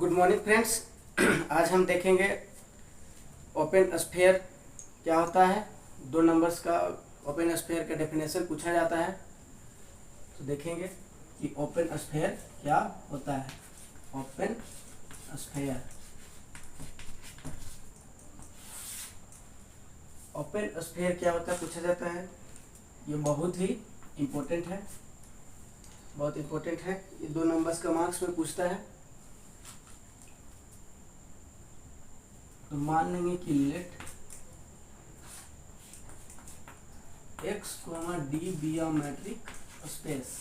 Good morning friends. आज हम देखेंगे ओपन स्फीयर क्या होता है। 2 नंबर्स का ओपन स्फीयर का डेफिनेशन पूछा जाता है, तो देखेंगे कि ओपन स्फीयर क्या होता है। ओपन स्फीयर, ओपन स्फीयर क्या होता है पूछा जाता है। ये बहुत ही इम्पोर्टेंट है, बहुत इम्पोर्टेंट है। ये 2 नंबर्स का मार्क्स में पूछता है। तो मान लेंगे कि let x, d be a metric space.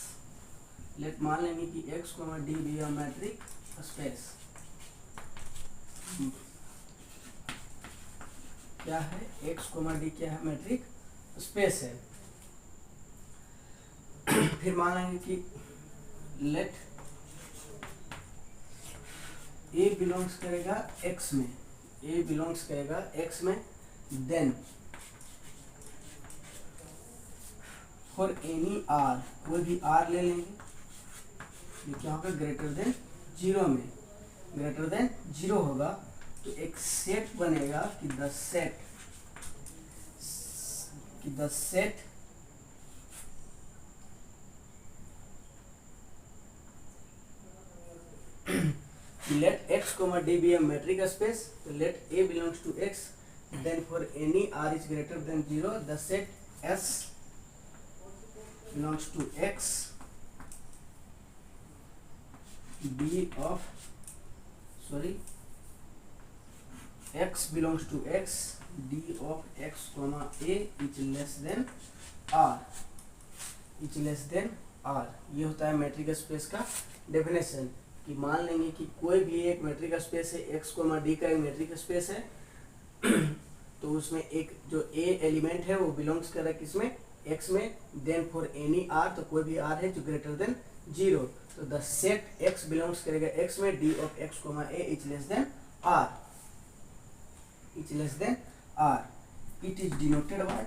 Let मान लेंगे कि x, d be a metric space. क्या है x, d क्या है, मैट्रिक स्पेस है। फिर मान लेंगे कि लेट a बिलोंग्स करेगा x में, a बिलोंग्स करेगा x में, देन फॉर एनी r, कोई भी r ले लेंगे, ये क्या होगा, ग्रेटर देन 0 में, ग्रेटर देन 0 होगा। तो एक सेट बनेगा कि the set let x, d be a metric space. So let a belongs to x, then for any r is greater than 0, the set s belongs to x, b of x belongs to x, d of x, a is less than r, is less than r। ये होता है matric space का definition. कि मान लेंगे कि कोई भी एक मैट्रिक स्पेस है, x, d का एक मैट्रिक स्पेस है, तो उसमें एक जो a एलिमेंट है वो बिलोंग्स कर रहा है किसमें, x में, देन फॉर एनी r, तो कोई भी r है जो ग्रेटर देन 0, तो द सेट x बिलोंग्स करेगा x में, d of x, a is less then r, is less then r। It is denoted by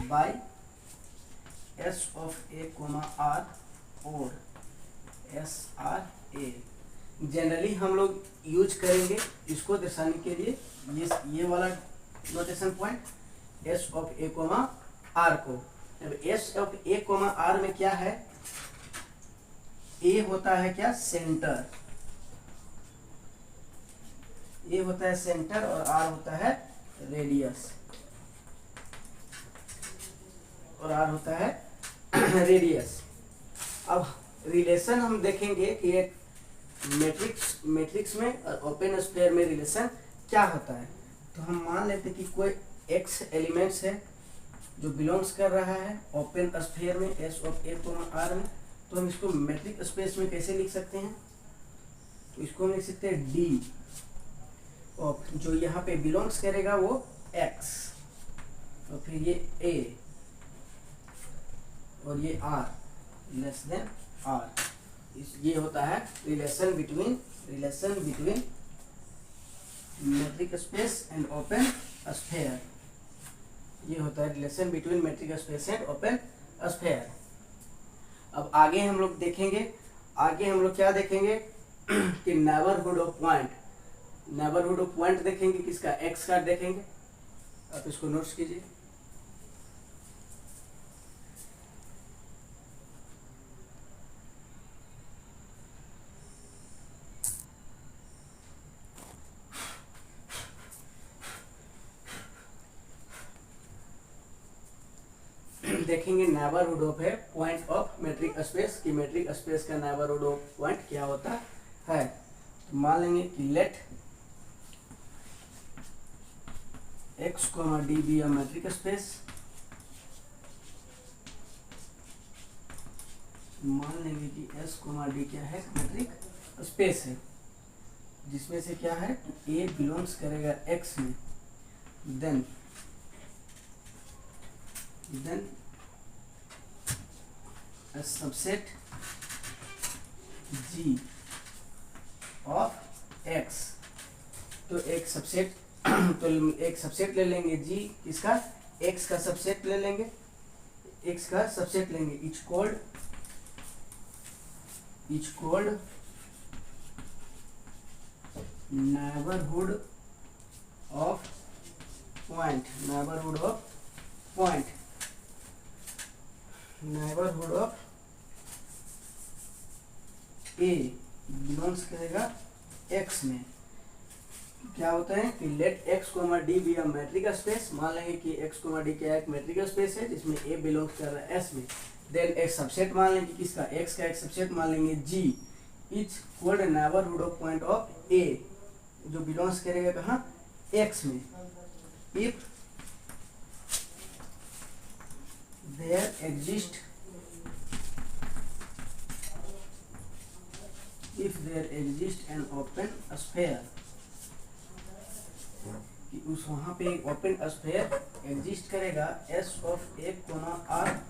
by s of a, r और s r a। Generally हम लोग use करेंगे इसको दर्शाने के लिए ये वाला notation point s of a, r को। अब s of a, r में क्या है, a होता है क्या, सेंटर, a होता है सेंटर और r होता है रेडियस, और r होता है रेडियस। अब रिलेशन हम देखेंगे कि एक मैट्रिक्स में और ओपन स्फीयर में रिलेशन क्या होता है। तो हम मान लेते हैं कि कोई x एलिमेंट्स है जो बिलोंग्स कर रहा है ओपन स्फीयर में, s ऑफ a, r में। तो हम इसको मैट्रिक स्पेस में कैसे लिख सकते हैं, तो इसको हम लिख सकते हैं d ऑफ, जो यहाँ पे बिलोंग्स करेगा वो x, और फिर ये a और ये r लेस देन r। ये होता है relation between matric space and open sphere. ये होता है relation between matric space and open sphere. अब आगे हम लोग देखेंगे, आगे हम लोग क्या देखेंगे कि नेबरहुड ऑफ पॉइंट देखेंगे, किसका, x का देखेंगे। आप इसको नोट्स कीजिए। देखेंगे नेबरहुड ऑफ है पॉइंट ऑफ मैट्रिक स्पेस, कि मैट्रिक स्पेस का नेबरहुड ऑफ पॉइंट क्या होता है। तो मान लेंगे कि let x, d be a metric space. मान लेंगे कि s, d क्या है, मैट्रिक स्पेस है, जिसमें से क्या है कि a बिलोंग्स करेगा x में, then a subset g of x। तो एक सबसेट ले लेंगे g, इसका x का सबसेट ले लेंगे, एक्स का सबसेट लेंगे, which called neighbourhood of point, neighbourhood of a belongs करेगा एक्स में। क्या होता है कि let x comma d be a metric space, मान लेंगे कि एक्स कोमा डी क्या एक मैट्रिक स्पेस है जिसमें ए बिलोंग्स कर रहा है एस में। देन एक सबसेट मान लेंगे किसका, एक्स का एक सबसेट मान लेंगे जी, each called neighbourhood of point of A, जो बिलोंग्स करेगा कहाँ, एक्स में। If there exist an open sphere, कि उस वहां पे एक ओपन स्फेयर एग्जिस्ट करेगा, S of A comma R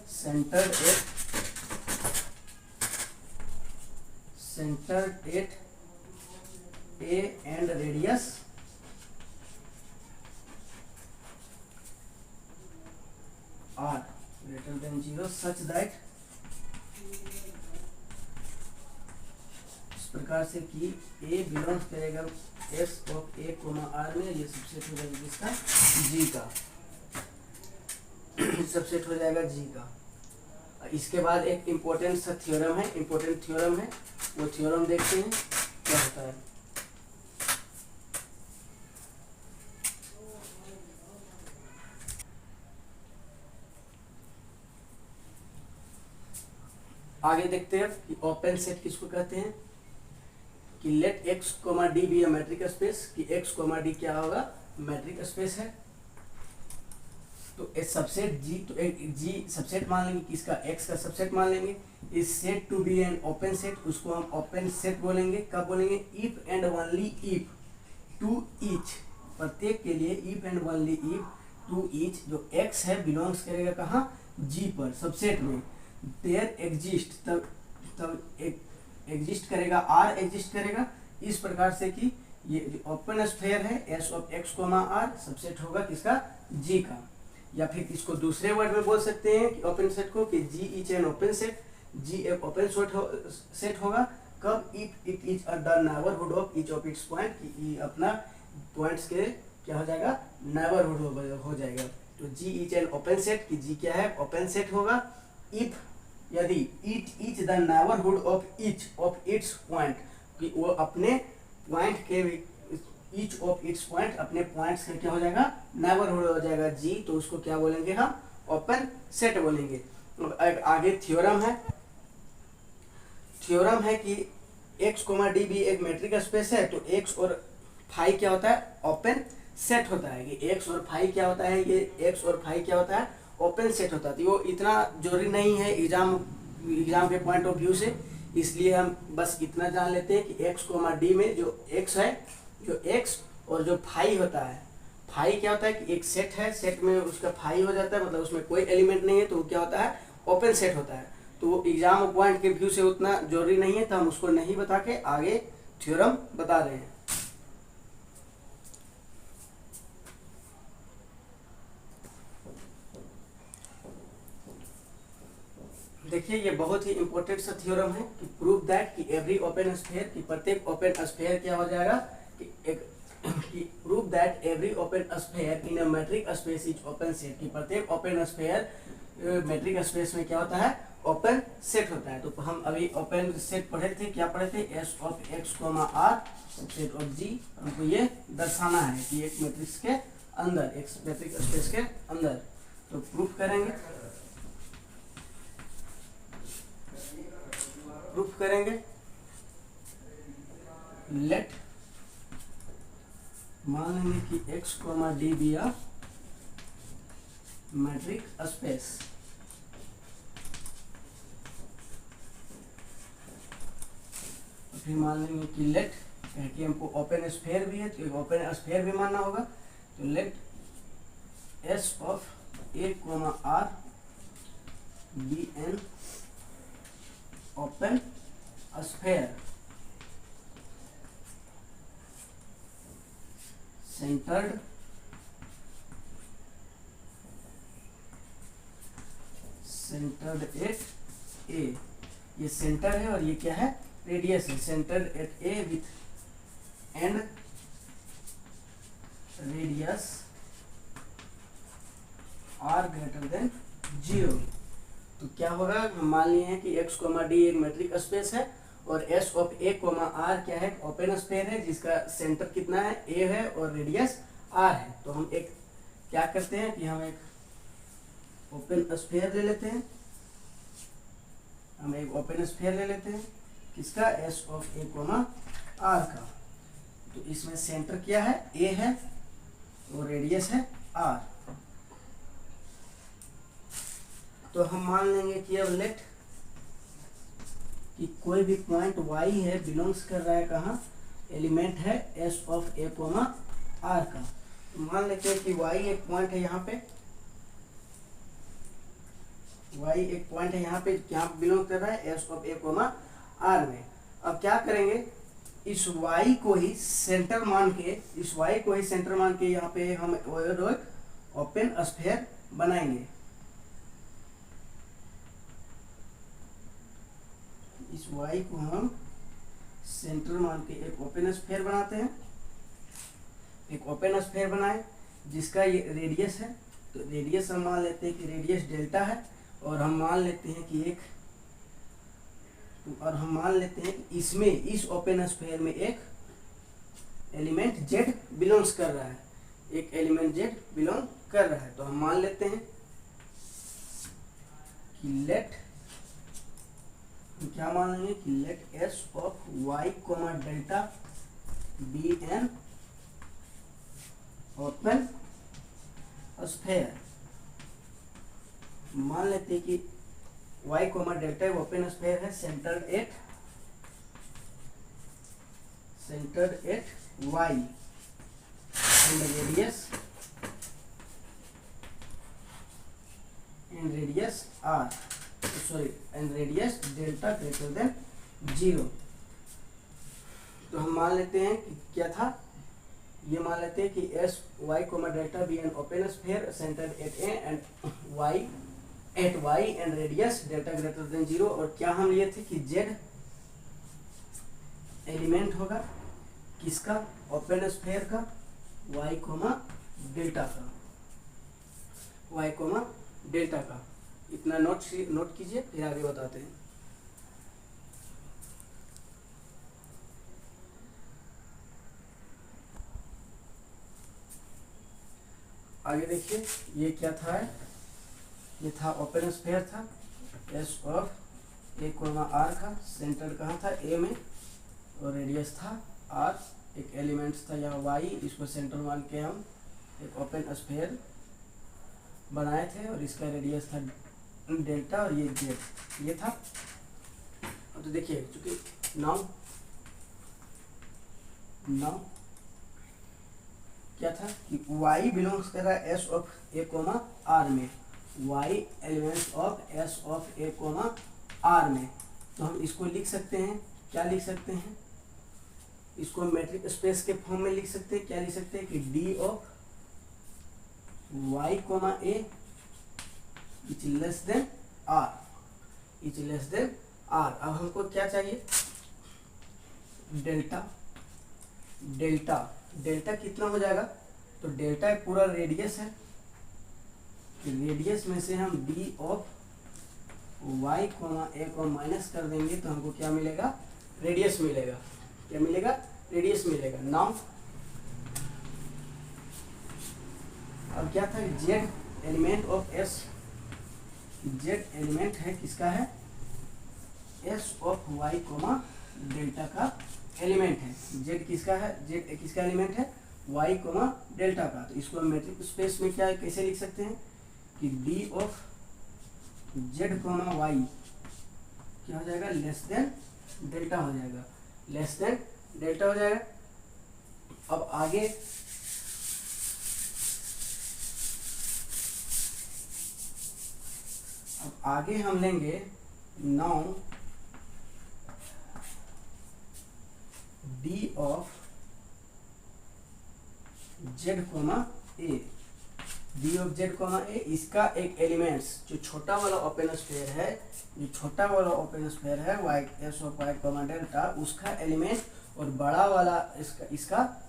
centre at A and radius R greater than 0 such that, इस प्रकार से कि ए बिलोंग्स करेगा S of A comma are में, ये सबसेट हो जाएगा जिसका जी का, सबसेट हो जाएगा जी का। इसके बाद एक इम्पोर्टेंट सा थ्योरम है, वो थ्योरम देखते हैं क्या होता है। आगे देखते हैं कि ओपन सेट किसको कहते हैं, कि let x comma d be a metric space, कि एक्स कोमा डी क्या होगा, मैट्रिक स्पेस है। तो ए सबसेट जी, तो एक जी सबसेट मान लेंगे किसका, एक्स का सबसेट मान लेंगे। Is set to be an open set, उसको हम ओपन सेट बोलेंगे। कब बोलेंगे, if and only if to each, प्रत्येक के लिए if and only if to each, जो एक्स है बिलोंग्स करेगा कहाँ, जी पर, सबसेट में। देयर एग्जिस्ट, तब एक एग्जिस्ट करेगा, आर एग्जिस्ट करेगा, इस प्रकार से कि ये ओपन स्फेयर है, s of x comma r subset होगा किसका, जी का। या फिर इसको दूसरे वर्ड में बोल सकते हैं कि ओपन सेट को, कि जी इच एन ओपन सेट, जी एक ओपन सेट होगा कब, if it is the neighbourhood of each of its point, कि अपना पॉइंट्स के क्या हो जाएगा, नेबरहुड हो जाएगा। तो जी इच एन ओपन सेट, कि जी क्या है, ओपन सेट होगा। इफ यदि it is the neighbourhood of its point, कि वो अपने पॉइंट के, ईच ऑफ इट्स पॉइंट अपने पॉइंट्स का क्या हो जाएगा, नेबरहुड हो जाएगा जी, तो उसको क्या बोलेंगे हम, ओपन सेट बोलेंगे। आगे थ्योरम है कि एक्स कोमा डी भी एक मैट्रिक स्पेस है, तो एक्स और फाई क्या होता है, ओपन सेट होता है। कि एक्स और फाई क्या होता है, ये एक्स और फाई क्या होता है, ओपन सेट होता है। तो वो इतना जरूरी नहीं है एग्जाम के पॉइंट ऑफ व्यू से, इसलिए हम बस इतना जान लेते हैं कि एक्स कोमा डी में जो एक्स है, जो एक्स और जो फाई होता है, फाई क्या होता है कि एक सेट है, सेट में उसका फाई हो जाता है, मतलब उसमें कोई एलिमेंट नहीं है, तो वो क्या होता है, ओपन सेट होता है। तो वो एग्जाम पॉइंट के व्यू से उतना जरूरी नहीं है, तो हम उसको नहीं बता के आगे थ्योरम बता रहे हैं। देखिए ये बहुत ही इंपॉर्टेंट सा थ्योरम है कि प्रूव दैट कि एवरी ओपन स्फीयर, कि प्रत्येक ओपन स्फीयर क्या हो जाएगा, कि prove that every open sphere in a metric space is open set, कि प्रत्येक ओपन स्फीयर मैट्रिक स्पेस में क्या होता है, ओपन सेट होता है। तो हम अभी ओपन सेट पढ़े थे, क्या पढ़े थे, S of x comma R set of G. हमको ये दर्शाना है कि एक मैट्रिक्स के अंदर, एक मैट्रिक स्पेस के अंदर, तो प्रूफ करेंगे। लेट मान लेंगे कि x comma d be a metric space, फिर मान लेंगे कि लेट, कि हमको ओपन स्फीयर भी है तो ओपन स्फीयर भी मानना होगा। तो let S of A comma R be an open sphere centred centred at A, ये सेंटर है और ये क्या है, रेडियस है। Centred at A with and radius R greater than 0। तो क्या होगा, हम मान लिए हैं कि x, d एक मेट्रिक स्पेस है और s ऑफ a, r क्या है, ओपन स्फीयर है जिसका सेंटर कितना है, a है और रेडियस r है। तो हम एक क्या करते हैं कि हम एक ओपन स्फीयर ले लेते हैं, किसका, s ऑफ a, r का। तो इसमें सेंटर क्या है, a है और रेडियस है r। तो हम मान लेंगे कि अब लेट कि कोई भी पॉइंट y है, बिलोंग्स कर रहा है कहाँ, एलिमेंट है s ऑफ a, r का। तो मान लेते हैं कि y एक पॉइंट है यहाँ पे, क्या बिलोंग कर रहा है, s ऑफ a, r में। अब क्या करेंगे, इस y को ही सेंटर मान के यहाँ पे हम ओपन स्फीयर बनाएंगे। इस y को हम सेंटर मान के एक ओपन स्फीयर बनाते हैं, एक ओपन स्फीयर बनाए जिसका ये रेडियस है। तो रेडियस हम मान लेते हैं कि रेडियस डेल्टा है और हम मान लेते हैं कि इसमें, इस ओपन स्फीयर में एक एलिमेंट z बिलोंग्स कर रहा है, तो हम मान लेते हैं कि let s of y, delta be an open sphere. मान लेते हैं कि y, डेल्टा ओपन स्फीयर है, centred at y and radius r, and radius delta greater than 0। तो हम मान लेते हैं कि क्या था, ये मान लेते हैं कि s y, delta be an open sphere centred at a and y and radius delta greater than 0। और क्या हम लिए थे कि z एलिमेंट होगा किसका, ओपन स्फीयर का, y, डेल्टा का। इतना नोट कीजिए, फिर आगे बताते हैं। आगे देखिए, ये क्या था, ये था ओपन स्फीयर था s ऑफ a, r का। सेंटर कहाँ था, a में और रेडियस था r। एक एलिमेंट्स था यहाँ y, इसको सेंटर मान के हम एक ओपन स्फीयर बनाए थे और इसका रेडियस था डेल्टा और ये z, ये था। तो देखिए, चूंकि नाउ क्या था कि y बिलोंग्स कर रहा है s ऑफ a, r में, y element of s of a, r में। तो हम इसको लिख सकते हैं, क्या लिख सकते हैं, इसको मैट्रिक स्पेस के फॉर्म में लिख सकते हैं। क्या लिख सकते हैं कि d of y, a is less then r, अब हमको क्या चाहिए, डेल्टा कितना हो जाएगा, तो डेल्टा एक पूरा रेडियस है, रेडियस में से हम d ऑफ y, a को माइनस कर देंगे तो हमको क्या मिलेगा, रेडियस मिलेगा। नाउ अब क्या था, z element of s, z element है किसका है, s ऑफ y, डेल्टा का एलिमेंट है। z किसका एलिमेंट है, y, डेल्टा का। तो इसको हम मैट्रिक स्पेस में क्या कैसे लिख सकते हैं कि d ऑफ z, y क्या हो जाएगा, लेस देन डेल्टा हो जाएगा, अब आगे हम लेंगे now d of z, a D of Z comma A, इसका एक एलिमेंट्स जो छोटा वाला ओपन स्फीयर है, जो छोटा वाला ओपन स्फीयर है y s of y comma delta, उसका एलिमेंट और बड़ा वाला इसका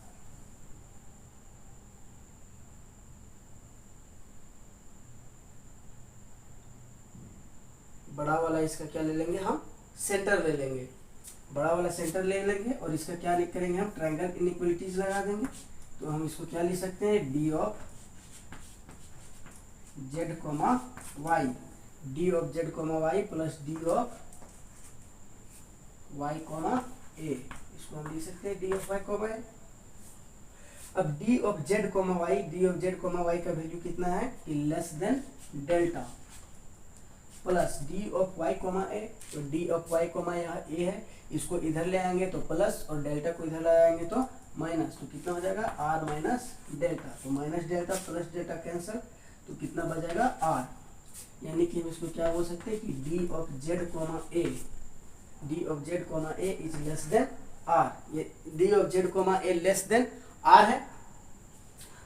बड़ा वाला इसका क्या ले लेंगे हम, सेंटर ले लेंगे, बड़ा वाला सेंटर ले लेंगे और इसका क्या करेंगे हम, ट्रायंगल इनइक्वालिटीज लगा देंगे। तो हम इसको क्या लिख सकते हैं, D of Z comma Y, D of Z comma Y plus D of Y comma A, इसको हम लिख सकते हैं D of Y comma A. अब D of Z comma Y, D of Z comma Y का value कितना है कि less than delta, plus D of Y comma A, तो डी ऑफ वाई कोमा यहाँ ए है, इसको इधर ले आएंगे तो प्लस और डेल्टा को इधर ले आएंगे तो माइनस, तो कितना हो जाएगा आर माइनस डेल्टा, तो minus delta plus delta cancel, तो कितना बचेगा आर, यानी कि हम इसको क्या बोल सकते हैं कि D of Z comma A, D of Z comma A is less than R, ये D of Z comma A less than R है।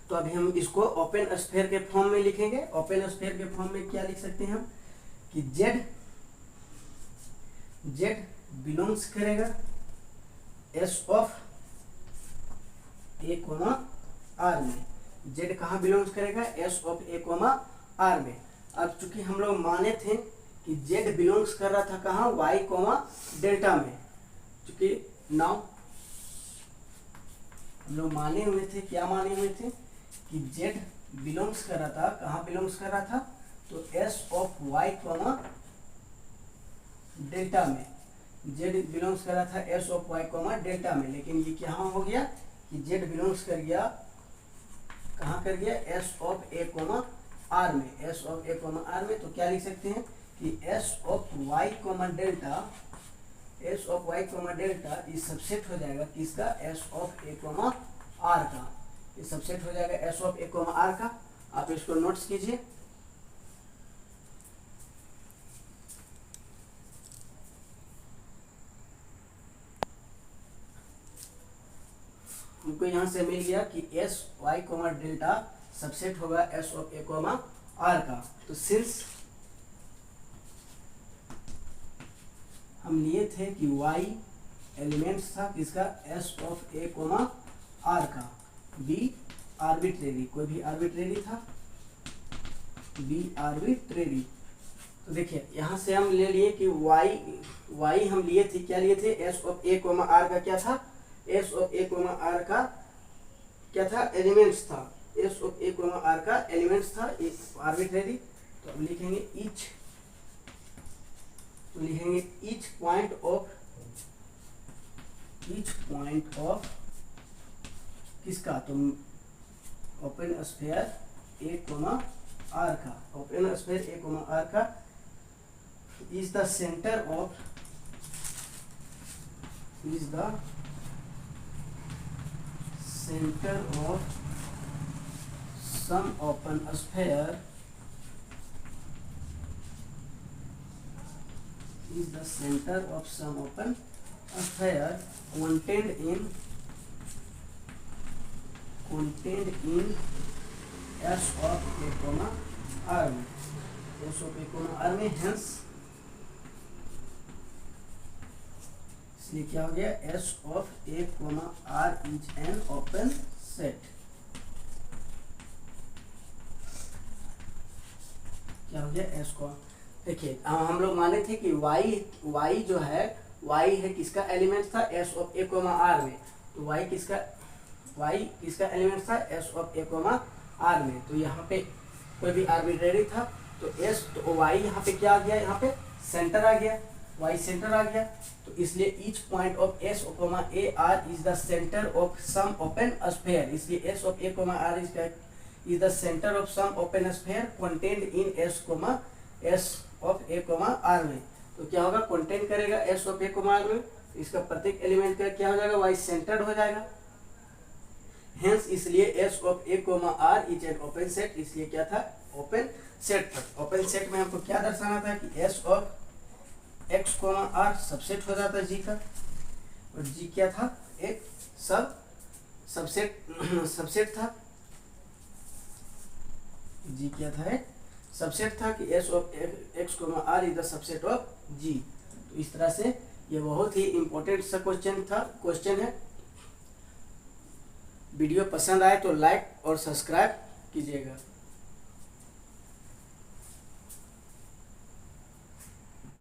तो अभी हम इसको ओपन स्फीयर के फॉर्म में लिखेंगे। ओपन स्फीयर के फॉर्म में क्या लिख सकते हैं हम कि जेड बिलोंग्स करेगा S of A comma are में, जेड कहाँ बिलोंग्स करेगा, S of A comma are में। अब चूंकि हम लोग माने थे कि जेड बिलोंग्स कर रहा था कहाँ, वाई कोमा डेल्टा में, चूंकि नाउ हम लोग माने हुए थे, क्या माने हुए थे कि जेड बिलोंग्स कर रहा था, कहाँ बिलोंग्स कर रहा था, तो s of Y comma delta में, जेड बिलोंग्स कर रहा था s of Y comma delta में, लेकिन ये क्या हो गया कि जेड बिलोंग्स कर गया, कहाँ कर गया, S of A comma are में, S of A comma are में। तो क्या लिख सकते हैं कि S of Y comma delta, S of Y comma delta ये सबसेट हो जाएगा किसका, S of A comma are का, ये सबसेट हो जाएगा S of A comma are का। आप इसको नोट्स कीजिए। हमको यहाँ से मिल गया कि S Y comma delta subset होगा S of A comma are का। तो सिंस हम लिए थे कि y एलिमेंट्स था किसका, S of A comma are का, b आर्बिट्रेरी, कोई भी आर्बिट्रेरी था, b आर्बिट्रेरी। तो देखिए यहाँ से हम ले लिए कि y हम लिए थे, क्या लिए थे, S of A comma are का क्या था, s of A comma are का क्या था, एलिमेंट्स था, s of A comma are का एलिमेंट्स था आर्बिट्रेरी। तो अब लिखेंगे ईच, तो लिखेंगे ईच पॉइंट ऑफ किसका, तो open sphere a comma are का, open sphere a comma are का is the centre of some open sphere, is the center of some open sphere contained in S of A comma R में, S of A comma R में, hence इसलिए क्या हो गया, S of A comma R is an open set। क्या हो गया, S को देखिए हम लोग माने थे कि y जो है, y है किसका एलिमेंट था, s of A comma are में। तो y किसका एलिमेंट था, s of A comma are में। तो यहाँ पे कोई भी आर्बिट्रेरी था, तो s, तो y यहाँ पे क्या आ गया, यहाँ पे सेंटर आ गया, y सेंटर आ गया। तो इसलिए each point of s comma a r is the centre of some open sphere, इसलिए s of A comma r is the center of some open sphere contained in S of A R में। तो क्या होगा, contain करेगा S of A R में, इसका प्रत्येक element का क्या हो जाएगा, y सेंटर्ड हो जाएगा। Hence इसलिए S of A R is an open set, इसलिए क्या था, ओपन सेट था। ओपन सेट में हमको क्या दर्शाना था कि S of X R subset हो जाता है G का, और G क्या था, एक सबसेट था। जी क्या था, एक सबसेट था कि S of X comma R is the subset of G. तो इस तरह से ये बहुत ही इंपॉर्टेंट सा क्वेश्चन है। वीडियो पसंद आए तो लाइक और सब्सक्राइब कीजिएगा।